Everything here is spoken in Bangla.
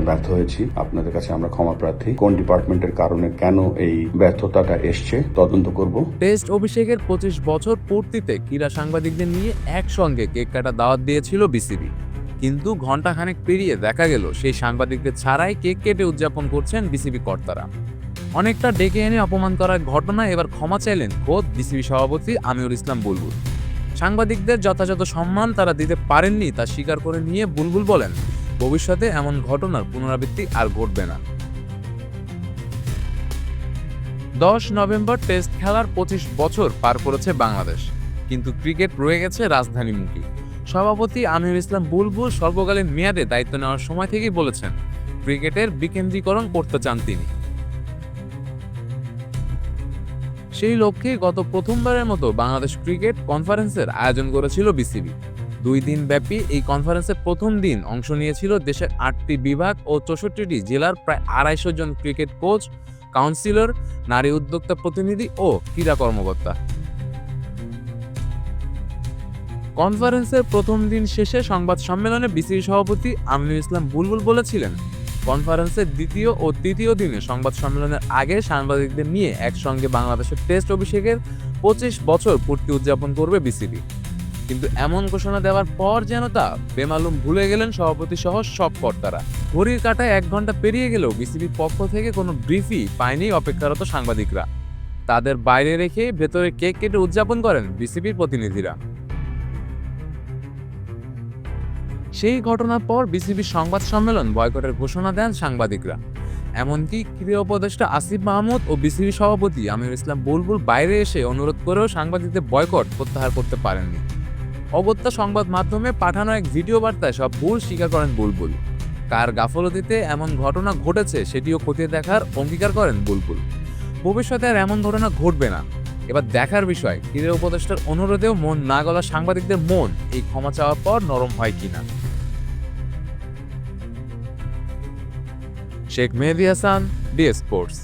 ব্যর্থ হয়েছি। আপনাদের কাছে আমরা ক্ষমা প্রার্থী। কোন ডিপার্টমেন্টের কারণে কেন এই ব্যর্থতাটা এসছে তদন্ত করব। টেস্ট অভিষেকের 25 বছর পূর্তিতে ক্রীড়া সাংবাদিকদের নিয়ে একসঙ্গে কেক কাটা দাওয়াত দিয়েছিল বিসিবি। কিন্তু ঘণ্টাখানেক পেরিয়ে দেখা গেল সেই সাংবাদিকদের ছাড়াই কেক কেটে উদযাপন করছেন বিসিবি কর্তারা। অনেকটা ডেকে এনে অপমান করার ঘটনায় এবার ক্ষমা চাইলেন খোদ বিসিবি সভাপতি আমিরুল ইসলাম বুলবুল। সাংবাদিকদের যথাযথ সম্মান তারা দিতে পারেননি তা স্বীকার করে নিয়ে বুলবুল বলেন, ভবিষ্যতে এমন ঘটনার পুনরাবৃত্তি আর ঘটবে না। 10 নভেম্বর টেস্ট খেলার 25 বছর পার করেছে বাংলাদেশ, কিন্তু ক্রিকেট রয়ে গেছে রাজধানীমুখী। সভাপতি আমিরুল ইসলাম বুলবুল স্বল্পকালীন মেয়াদে দায়িত্ব নেওয়ার সময় থেকেই বলেছেন, ক্রিকেটের বিকেন্দ্রীকরণ করতে চান তিনি। সেই লক্ষ্যে গত প্রথমবারের মতো বাংলাদেশ ক্রিকেট কনফারেন্সের আয়োজন করেছিল বিসিবি। 2 দিন ব্যাপী এই কনফারেন্সের প্রথম দিন অংশ নিয়েছিল দেশের 8টি বিভাগ ও 64টি জেলার প্রায় 250 জন ক্রিকেট কোচ, কাউন্সিলর, নারী উদ্যোক্তা প্রতিনিধি ও ক্রীড়া কর্মকর্তা। কনফারেন্সের প্রথম দিন শেষে সংবাদ সম্মেলনে বিসিবি সভাপতি আমিনুল ইসলাম বুলবুল বলেছিলেন, কনফারেন্সের দ্বিতীয় ও তৃতীয় দিনে সংবাদ সম্মেলনের আগে সাংবাদিকদের নিয়ে একসঙ্গে বাংলাদেশের টেস্ট অভিষেকের 25 বছর পূর্তি উদযাপন করবে বিসিবি। কিন্তু এমন ঘোষণা দেওয়ার পর যেন তা বেমালুম ভুলে গেলেন সভাপতি সহ সব কর্তারা। ঘড়ির কাঁটায় 1 ঘন্টা পেরিয়ে গেলেও বিসিবির পক্ষ থেকে কোনো ব্রিফই পায়নি অপেক্ষারত সাংবাদিকরা। তাদের বাইরে রেখে ভেতরে কেক কেটে উদযাপন করেন বিসিবির প্রতিনিধিরা। সেই ঘটনার পর বিসিবির সংবাদ সম্মেলন বয়কটের ঘোষণা দেন সাংবাদিকরা। এমনকি ক্রীড়া উপদেষ্টা আসিফ মাহমুদ ও বিসিবি সভাপতি আমিরুল ইসলাম বুলবুল বাইরে এসে অনুরোধ করেও সাংবাদিকদের বয়কট প্রত্যাহার করতে পারেননি। অগত্যা সংবাদ মাধ্যমে পাঠানো এক ভিডিও বার্তায় সব ভুল স্বীকার করেন বুলবুল। কার গাফলতিতে এমন ঘটনা ঘটেছে সেটিও খতিয়ে দেখার অঙ্গীকার করেন বুলবুল। ভবিষ্যতে আর এমন ঘটনা ঘটবে না। এবার দেখার বিষয়, ক্রীড়া উপদেষ্টার অনুরোধেও মন না গলা সাংবাদিকদের মন এই ক্ষমা চাওয়ার পর নরম হয় কিনা। শেখ মেহেদী হাসান, ডি স্পোর্টস।